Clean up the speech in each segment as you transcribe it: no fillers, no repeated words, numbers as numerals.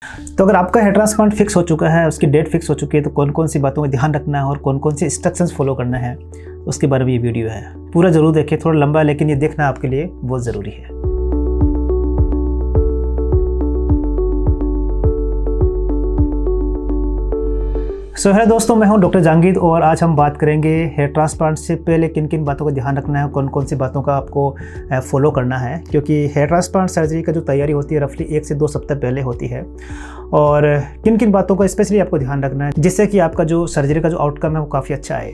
तो अगर आपका हेयर ट्रांसप्लांट फिक्स हो चुका है, उसकी डेट फिक्स हो चुकी है, तो कौन कौन सी बातों का ध्यान रखना है और कौन कौन सी इंस्ट्रक्शंस फॉलो करना है, उसके बारे में ये वीडियो है। पूरा ज़रूर देखिए, थोड़ा लंबा है लेकिन ये देखना आपके लिए बहुत ज़रूरी है। हेलो दोस्तों, मैं हूं डॉक्टर जहांगीर और आज हम बात करेंगे हेयर ट्रांसप्लांट से पहले किन किन बातों का ध्यान रखना है, कौन कौन सी बातों का आपको फॉलो करना है। क्योंकि हेयर ट्रांसप्लांट सर्जरी का जो तैयारी होती है रफली 1 से 2 सप्ताह पहले होती है, और किन किन बातों का स्पेशली आपको ध्यान रखना है जिससे कि आपका जो सर्जरी का जो आउटकम है वो काफ़ी अच्छा आए।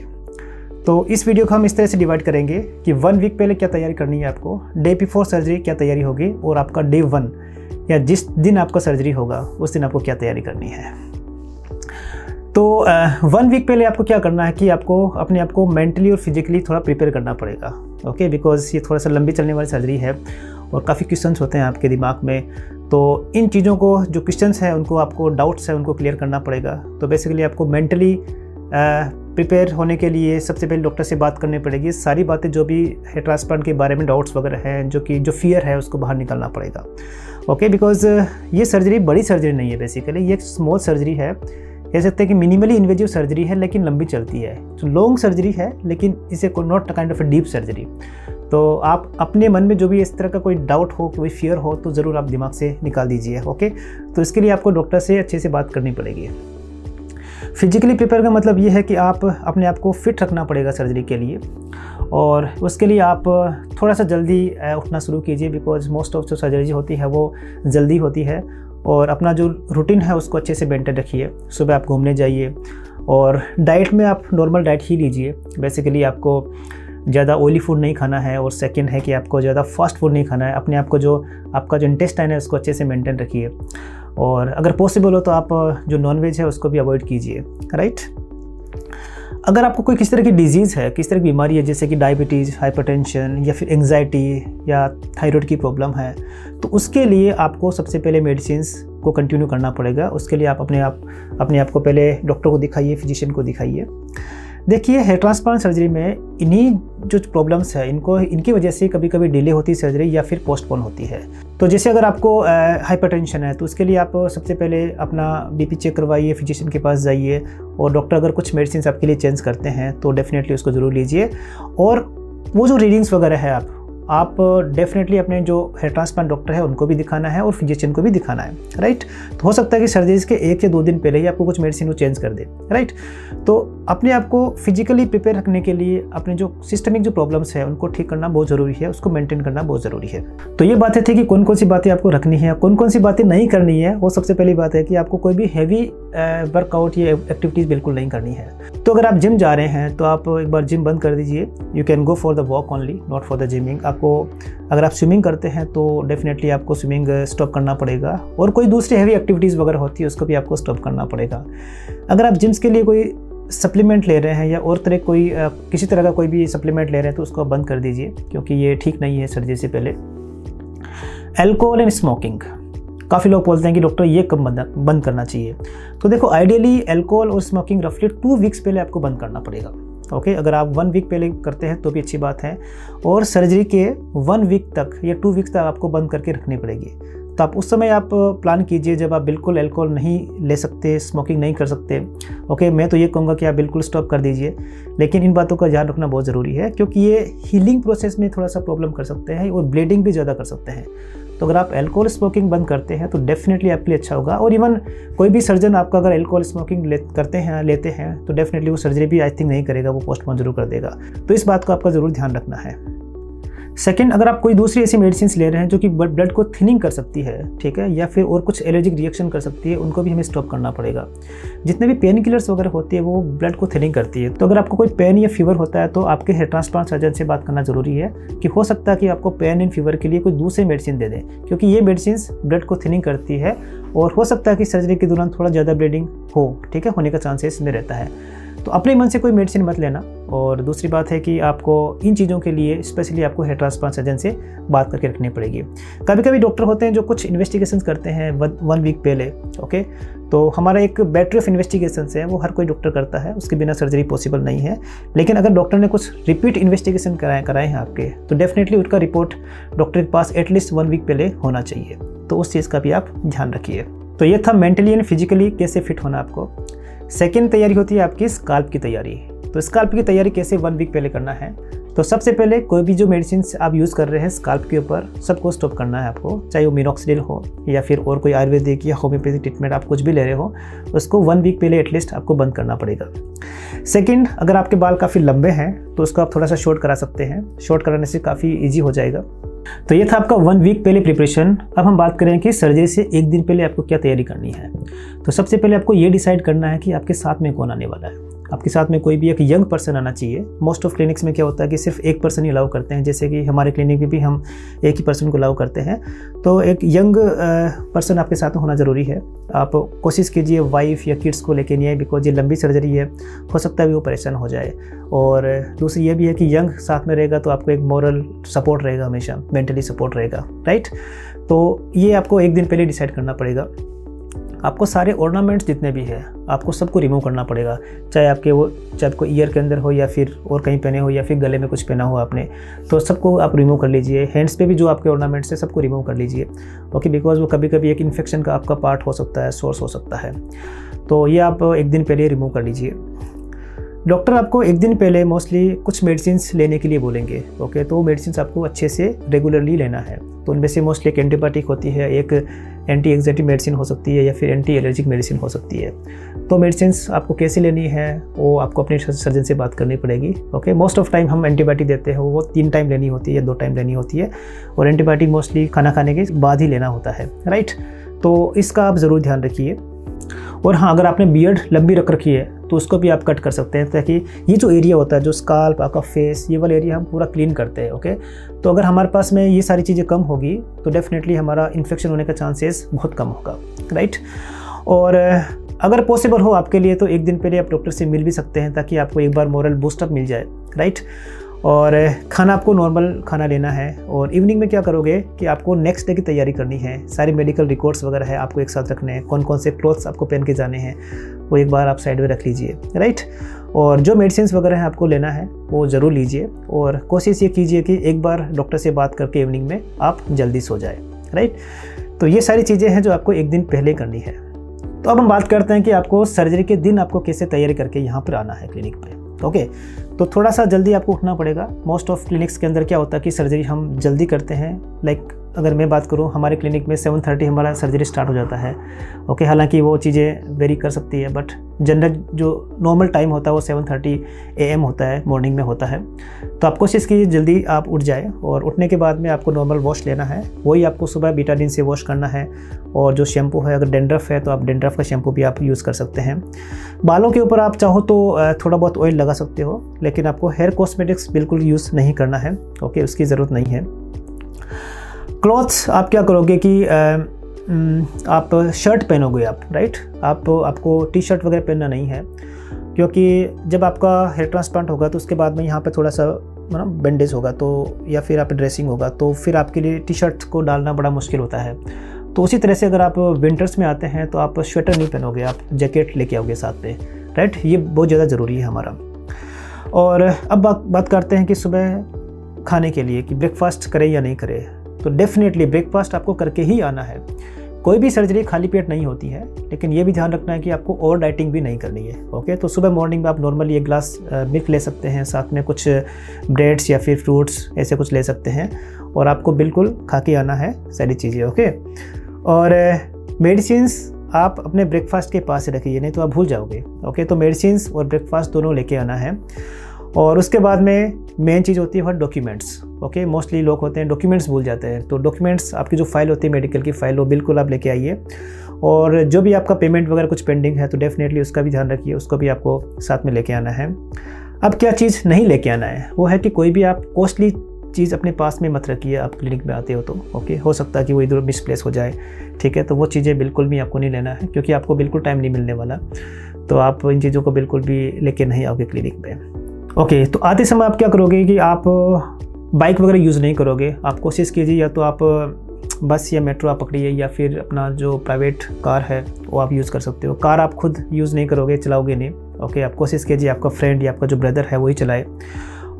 तो इस वीडियो को हम इस तरह से डिवाइड करेंगे कि 1 वीक पहले क्या तैयारी करनी है आपको, डे बिफोर सर्जरी क्या तैयारी होगी, और आपका डे 1 या जिस दिन आपका सर्जरी होगा उस दिन आपको क्या तैयारी करनी है। तो 1 वीक पहले आपको क्या करना है कि आपको अपने आप को मेंटली और फिजिकली थोड़ा प्रिपेयर करना पड़ेगा। ओके, बिकॉज ये थोड़ा सा लंबी चलने वाली सर्जरी है और काफ़ी क्वेश्चंस होते हैं आपके दिमाग में। तो इन चीज़ों को, जो क्वेश्चंस हैं उनको, आपको डाउट्स हैं उनको क्लियर करना पड़ेगा। तो बेसिकली आपको मेंटली प्रिपेयर होने के लिए सबसे पहले डॉक्टर से बात करनी पड़ेगी। सारी बातें जो भी हेयर ट्रांसप्लांट के बारे में डाउट्स वगैरह हैं, जो फियर है, उसको बाहर निकालना पड़ेगा। ओके, बिकॉज ये सर्जरी बड़ी सर्जरी नहीं है, बेसिकली ये एक स्मॉल सर्जरी है। कह सकते हैं कि मिनिमली इन्वेजिव सर्जरी है लेकिन लंबी चलती है। तो लॉन्ग सर्जरी है लेकिन इसे not kind of a deep surgery. तो आप अपने मन में जो भी इस तरह का कोई डाउट हो, कोई फियर हो, तो ज़रूर आप दिमाग से निकाल दीजिए। ओके, तो इसके लिए आपको डॉक्टर से अच्छे से बात करनी पड़ेगी। फिजिकली प्रिपेयर का मतलब ये है कि आप अपने आप को फिट रखना पड़ेगा सर्जरी के लिए, और उसके लिए आप थोड़ा सा जल्दी उठना शुरू कीजिए। बिकॉज मोस्ट ऑफ जो सर्जरी होती है वो जल्दी होती है, और अपना जो रूटीन है उसको अच्छे से मेंटेन रखिए। सुबह आप घूमने जाइए, और डाइट में आप नॉर्मल डाइट ही लीजिए। बेसिकली आपको ज़्यादा ऑयली फूड नहीं खाना है, और सेकंड है कि आपको ज़्यादा फास्ट फूड नहीं खाना है। अपने आप को जो आपका जो इंटेस्टाइन है उसको अच्छे से मेंटेन रखिए, और अगर पॉसिबल हो तो आप जो नॉनवेज है उसको भी अवॉइड कीजिए। राइट, अगर आपको कोई किस तरह की डिजीज़ है, किस तरह की बीमारी है, जैसे कि डायबिटीज़, हाइपरटेंशन, या फिर एंग्जाइटी या थायराइड की प्रॉब्लम है, तो उसके लिए आपको सबसे पहले मेडिसिन्स को कंटिन्यू करना पड़ेगा। उसके लिए आप अपने आप को पहले डॉक्टर को दिखाइए, फिजिशियन को दिखाइए। देखिए, हेयर ट्रांसप्लांट सर्जरी में इन्हीं जो प्रॉब्लम्स है इनकी वजह से कभी कभी डिले होती है सर्जरी, या फिर पोस्टपोन होती है। तो जैसे अगर आपको हाइपरटेंशन है तो उसके लिए आप सबसे पहले अपना बीपी चेक करवाइए, फिजिशियन के पास जाइए, और डॉक्टर अगर कुछ मेडिसिन आपके लिए चेंज करते हैं तो डेफिनेटली उसको ज़रूर लीजिए। और वो जो रीडिंग्स वगैरह है आप डेफिनेटली अपने जो हेयर ट्रांसप्लांट डॉक्टर है उनको भी दिखाना है और फिजिशियन को भी दिखाना है। राइट, तो हो सकता है कि सर्जरी के 1 या 2 दिन पहले ही आपको कुछ मेडिसिन वो चेंज कर दे। राइट, तो अपने आप को फिजिकली प्रिपेयर रखने के लिए अपने जो सिस्टमिक जो प्रॉब्लम्स है उनको ठीक करना बहुत ज़रूरी है, उसको मेंटेन करना बहुत ज़रूरी है। तो ये बातें थी कि कौन कौन सी बातें आपको रखनी है, कौन कौन सी बातें नहीं करनी है। वो सबसे पहली बात है कि आपको कोई भी हैवी वर्कआउट या एक्टिविटीज़ बिल्कुल नहीं करनी है। तो अगर आप जिम जा रहे हैं तो आप एक बार जिम बंद कर दीजिए। You can go for the walk only, not for the gymming. आपको अगर आप स्विमिंग करते हैं तो डेफिनेटली आपको स्विमिंग स्टॉप करना पड़ेगा, और कोई दूसरी हैवी एक्टिविटीज़ वगैरह होती है उसको भी आपको स्टॉप करना पड़ेगा। अगर आप जिम्स के लिए कोई सप्लीमेंट ले रहे हैं या और तरह किसी तरह का कोई भी सप्लीमेंट ले रहे हैं तो उसको बंद कर दीजिए, क्योंकि ये ठीक नहीं है सर्जरी से पहले। अल्कोहल एंड स्मोकिंग, काफ़ी लोग बोलते हैं कि डॉक्टर ये कब बंद करना चाहिए। तो देखो, आइडियली अल्कोहल और स्मोकिंग रफली 2 वीक्स पहले आपको बंद करना पड़ेगा। ओके, अगर आप 1 वीक पहले करते हैं तो भी अच्छी बात है, और सर्जरी के 1 वीक तक या 2 वीक्स तक आपको बंद करके रखनी पड़ेगी। तो आप उस समय आप प्लान कीजिए जब आप बिल्कुल अल्कोहल नहीं ले सकते, स्मोकिंग नहीं कर सकते। ओके, मैं तो ये कहूँगा कि आप बिल्कुल स्टॉप कर दीजिए, लेकिन इन बातों का ध्यान रखना बहुत ज़रूरी है, क्योंकि ये हीलिंग प्रोसेस में थोड़ा सा प्रॉब्लम कर सकते हैं और ब्लीडिंग भी ज़्यादा कर सकते हैं। तो अगर आप अल्कोहल स्मोकिंग बंद करते हैं तो डेफिनेटली आपके लिए अच्छा होगा। और इवन कोई भी सर्जन आपका अगर अल्कोहल स्मोकिंग लेते हैं तो डेफिनेटली वो सर्जरी भी आई थिंक नहीं करेगा, वो पोस्टपोन जरूर कर देगा। तो इस बात को आपका ज़रूर ध्यान रखना है। सेकंड, अगर आप कोई दूसरी ऐसी मेडिसिन ले रहे हैं जो कि ब्लड को थिनिंग कर सकती है, ठीक है, या फिर और कुछ एलर्जिक रिएक्शन कर सकती है, उनको भी हमें स्टॉप करना पड़ेगा। जितने भी पेन किलर्स वगैरह होती है वो ब्लड को थिनिंग करती है। तो अगर आपको कोई पेन या फीवर होता है तो आपके हेयर ट्रांसप्लांट सर्जन से बात करना जरूरी है कि हो सकता है कि आपको पेन एंड फीवर के लिए कोई दूसरी मेडिसिन दे दें, क्योंकि ये मेडिसिन ब्लड को थिनिंग करती है, और हो सकता है कि सर्जरी के दौरान थोड़ा ज़्यादा ब्लीडिंग हो, ठीक है, होने का चांसेस में रहता है। तो अपने मन से कोई मेडिसिन मत लेना। और दूसरी बात है कि आपको इन चीज़ों के लिए स्पेशली आपको हेयर ट्रांसप्लांट सर्जन से बात करके रखनी पड़ेगी। कभी कभी डॉक्टर होते हैं जो कुछ इन्वेस्टिगेशंस करते हैं 1 वीक पहले। ओके, तो हमारा एक बैटरी ऑफ इन्वेस्टिगेशंस है, वो हर कोई डॉक्टर करता है, उसके बिना सर्जरी पॉसिबल नहीं है। लेकिन अगर डॉक्टर ने कुछ रिपीट इन्वेस्टिगेशन कराए हैं आपके, तो डेफिनेटली उसका रिपोर्ट डॉक्टर के पास एटलीस्ट 1 वीक पहले होना चाहिए। तो उस चीज़ का भी आप ध्यान रखिए। तो तो ये था मेंटली एंड फिजिकली कैसे फिट होना आपको। सेकेंड तैयारी होती है आपकी स्काल्प की तैयारी। तो स्काल्प की तैयारी कैसे 1 वीक पहले करना है। तो सबसे पहले कोई भी जो मेडिसिन आप यूज़ कर रहे हैं स्काल्प के ऊपर, सबको स्टॉप करना है आपको, चाहे वो मिनॉक्सिडिल हो या फिर और कोई आयुर्वेदिक या होम्योपैथिक ट्रीटमेंट आप कुछ भी ले रहे हो, उसको 1 वीक पहले एटलीस्ट आपको बंद करना पड़ेगा। सेकंड, अगर आपके बाल काफ़ी लंबे हैं तो उसको आप थोड़ा सा शॉर्ट करा सकते हैं, शॉर्ट कराने से काफ़ी ईजी हो जाएगा। तो ये था आपका 1 वीक पहले प्रिपरेशन। अब हम बात करें कि सर्जरी से 1 दिन पहले आपको क्या तैयारी करनी है। तो सबसे पहले आपको ये डिसाइड करना है कि आपके साथ में कौन आने वाला है। आपके साथ में कोई भी एक यंग पर्सन आना चाहिए। मोस्ट ऑफ क्लिनिक्स में क्या होता है कि सिर्फ एक पर्सन ही अलाउ करते हैं, जैसे कि हमारे क्लिनिक में भी हम एक ही पर्सन को अलाउ करते हैं। तो एक यंग पर्सन आपके साथ में होना ज़रूरी है। आप कोशिश कीजिए वाइफ या किड्स को लेके नहीं आए, बिकॉज ये लंबी सर्जरी है, हो सकता है भी वो परेशान हो जाए। और दूसरी ये भी है कि यंग साथ में रहेगा तो आपको एक मॉरल सपोर्ट रहेगा, हमेशा मेंटली सपोर्ट रहेगा, राइट। तो ये आपको 1 दिन पहले डिसाइड करना पड़ेगा। आपको सारे ऑर्नामेंट्स जितने भी हैं आपको सबको रिमूव करना पड़ेगा, चाहे आपको ईयर के अंदर हो या फिर और कहीं पहने हो या फिर गले में कुछ पहना हो आपने, तो सबको आप रिमूव कर लीजिए। हैंड्स पे भी जो आपके ऑर्नामेंट्स है सबको रिमूव कर लीजिए, ओके, बिकॉज वो कभी कभी एक इन्फेक्शन का आपका पार्ट हो सकता है, सोर्स हो सकता है। तो ये आप 1 दिन पहले रिमूव कर लीजिए। डॉक्टर आपको 1 दिन पहले मोस्टली कुछ मेडिसिन लेने के लिए बोलेंगे, ओके। तो वो मेडिसिन आपको अच्छे से रेगुलरली लेना है। तो उनमें से मोस्टली एक एंटीबायोटिक होती है, एक एंटी एग्जैक्टिव मेडिसिन हो सकती है या फिर एंटी एलर्जिक मेडिसिन हो सकती है। तो मेडिसिन आपको कैसे लेनी है वो आपको अपने सर्जन से बात करनी पड़ेगी, ओके। मोस्ट ऑफ टाइम हम एंटीबायोटिक देते हैं, वो 3 टाइम लेनी होती है या 2 टाइम लेनी होती है, और एंटीबायोटिक मोस्टली खाना खाने के बाद ही लेना होता है, राइट। तो इसका आप ज़रूर ध्यान रखिए। और हाँ, अगर आपने बियर्ड लंबी रख रखी है तो उसको भी आप कट कर सकते हैं, ताकि ये जो एरिया होता है, जो स्काल्प, आपका फेस, ये वाला एरिया हम पूरा क्लीन करते हैं, ओके। तो अगर हमारे पास में ये सारी चीज़ें कम होगी तो डेफिनेटली हमारा इन्फेक्शन होने का चांसेस बहुत कम होगा, राइट। और अगर पॉसिबल हो आपके लिए तो 1 दिन पहले आप डॉक्टर से मिल भी सकते हैं, ताकि आपको एक बार मॉरल बूस्टअप मिल जाए, राइट। और खाना आपको नॉर्मल खाना लेना है। और इवनिंग में क्या करोगे कि आपको नेक्स्ट डे की तैयारी करनी है, सारे मेडिकल रिकॉर्ड्स वगैरह है आपको एक साथ रखने हैं, कौन कौन से क्लोथ्स आपको पहन के जाने हैं वो एक बार आप साइड में रख लीजिए, राइट। और जो मेडिसिन वगैरह है आपको लेना है वो ज़रूर लीजिए, और कोशिश ये कीजिए कि एक बार डॉक्टर से बात करके इवनिंग में आप जल्दी सो जाए, राइट। तो ये सारी चीज़ें हैं जो आपको 1 दिन पहले करनी है। तो अब हम बात करते हैं कि आपको सर्जरी के दिन आपको कैसे तैयारी करके यहाँ पर आना है क्लिनिक पे, ओके। तो थोड़ा सा जल्दी आपको उठना पड़ेगा। मोस्ट ऑफ क्लिनिक्स के अंदर क्या होता है कि सर्जरी हम जल्दी करते हैं, लाइक अगर मैं बात करूं हमारे क्लिनिक में 7:30 हमारा सर्जरी स्टार्ट हो जाता है, ओके। हालांकि वो चीज़ें वेरी कर सकती है, बट जनरल जो नॉर्मल टाइम होता है वो 7:30 AM होता है, मॉर्निंग में होता है। तो आप कोशिश कीजिए जल्दी आप उठ जाए, और उठने के बाद में आपको नॉर्मल वॉश लेना है, वही आपको सुबह बीटाडीन से वॉश करना है। और जो शैम्पू है, अगर डेंड्रफ है तो आप डेंड्रफ का शैम्पू भी आप यूज़ कर सकते हैं। बालों के ऊपर आप चाहो तो थोड़ा बहुत ऑयल लगा सकते हो, लेकिन आपको हेयर कॉस्मेटिक्स बिल्कुल यूज़ नहीं करना है, ओके, उसकी ज़रूरत नहीं है। क्लॉथ्स आप क्या करोगे कि आप शर्ट पहनोगे आप, राइट। आपको टी-शर्ट वगैरह पहनना नहीं है, क्योंकि जब आपका हेयर ट्रांसप्लांट होगा तो उसके बाद में यहाँ पे थोड़ा सा मतलब बैंडेज होगा, तो या फिर आप ड्रेसिंग होगा, तो फिर आपके लिए टी-शर्ट को डालना बड़ा मुश्किल होता है। तो उसी तरह से अगर आप विंटर्स में आते हैं तो आप स्वेटर नहीं पहनोगे, आप जैकेट लेके आओगे साथ में, राइट। ये बहुत ज़्यादा ज़रूरी है हमारा। और अब बात करते हैं कि सुबह खाने के लिए कि ब्रेकफास्ट करें या नहीं करें। तो डेफिनेटली ब्रेकफास्ट आपको करके ही आना है। कोई भी सर्जरी खाली पेट नहीं होती है, लेकिन ये भी ध्यान रखना है कि आपको ओवर डाइटिंग भी नहीं करनी है, ओके। तो सुबह मॉर्निंग में आप नॉर्मली 1 ग्लास मिल्क ले सकते हैं, साथ में कुछ ब्रेड्स या फिर फ्रूट्स ऐसे कुछ ले सकते हैं, और आपको बिल्कुल खा के आना है सारी चीज़ें, ओके। और मेडिसिन्स आप अपने ब्रेकफास्ट के पास ही रखिए, नहीं तो आप भूल जाओगे, ओके। तो मेडिसिन्स और ब्रेकफास्ट दोनों लेके आना है। और उसके बाद में मेन चीज़ होती है डॉक्यूमेंट्स, ओके। मोस्टली लोग होते हैं डॉक्यूमेंट्स भूल जाते हैं, तो डॉक्यूमेंट्स आपकी जो फाइल होती है मेडिकल की फाइल, वो बिल्कुल आप लेके आइए। और जो भी आपका पेमेंट वगैरह कुछ पेंडिंग है तो डेफिनेटली उसका भी ध्यान रखिए, उसको भी आपको साथ में लेके आना है। अब क्या चीज़ नहीं लेके आना है वो है कि कोई भी आप कॉस्टली चीज़ अपने पास में मत रखिए, आप क्लिनिक में आते हो तो, ओके। हो सकता है कि वो इधर मिसप्लेस हो जाए, ठीक है। तो वो चीज़ें बिल्कुल भी आपको नहीं लेना है, क्योंकि आपको बिल्कुल टाइम नहीं मिलने वाला। तो आप इन चीज़ों को बिल्कुल भी लेके नहीं आओगे क्लिनिक में, ओके। तो आते समय आप क्या करोगे कि आप बाइक वगैरह यूज़ नहीं करोगे। आप कोशिश कीजिए या तो आप बस या मेट्रो आप पकड़िए, या फिर अपना जो प्राइवेट कार है वो आप यूज़ कर सकते हो। कार आप खुद यूज़ नहीं करोगे, चलाओगे नहीं, ओके। आप कोशिश कीजिए आपका फ्रेंड या आपका जो ब्रदर है वही चलाए।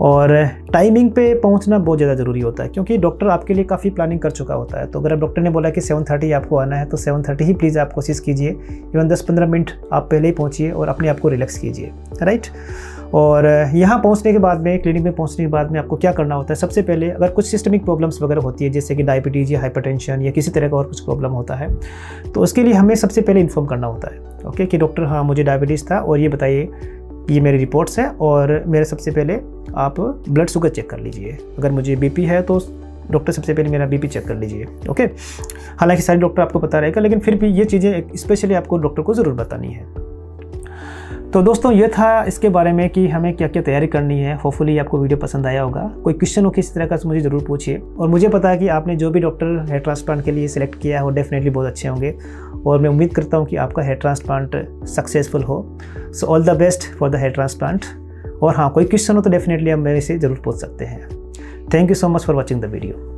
और टाइमिंग पे पहुंचना बहुत ज़्यादा ज़रूरी होता है, क्योंकि डॉक्टर आपके लिए काफ़ी प्लानिंग कर चुका होता है। तो अगर डॉक्टर ने बोला कि 7:30 आपको आना है तो 7:30 ही प्लीज़ आप कोशिश कीजिए, इवन 10-15 मिनट आप पहले ही पहुंचिए और अपने आप को रिलैक्स कीजिए, राइट। और यहाँ पहुँचने के बाद में, क्लिनिक में पहुँचने के बाद में आपको क्या करना होता है, सबसे पहले अगर कुछ सिस्टमिक प्रॉब्लम्स वगैरह होती है, जैसे कि डायबिटीज़ या हाइपरटेंशन या किसी तरह का और कुछ प्रॉब्लम होता है, तो उसके लिए हमें सबसे पहले इन्फॉर्म करना होता है, ओके, कि डॉक्टर हाँ मुझे डायबिटीज़ था और ये बताइए ये मेरी रिपोर्ट्स हैं और मेरे सबसे पहले आप ब्लड शुगर चेक कर लीजिए। अगर मुझे बीपी है तो डॉक्टर सबसे पहले मेरा बीपी चेक कर लीजिए, ओके। हालांकि सारे डॉक्टर आपको पता रहेगा, लेकिन फिर भी ये चीज़ें स्पेशली आपको डॉक्टर को ज़रूर बतानी है। तो दोस्तों ये था इसके बारे में कि हमें क्या क्या तैयारी करनी है। होपफुली आपको वीडियो पसंद आया होगा। कोई क्वेश्चन हो किसी तरह का तो मुझे ज़रूर पूछिए। और मुझे पता है कि आपने जो भी डॉक्टर हेयर ट्रांसप्लांट के लिए सिलेक्ट किया है वो डेफिनेटली बहुत अच्छे होंगे, और मैं उम्मीद करता हूँ कि आपका हेयर ट्रांसप्लांट सक्सेसफुल हो। So all the best for the hair transplant. और हाँ, कोई क्वेश्चन हो तो डेफिनेटली आप मेरे से ज़रूर पूछ सकते हैं। Thank you so much for watching the video.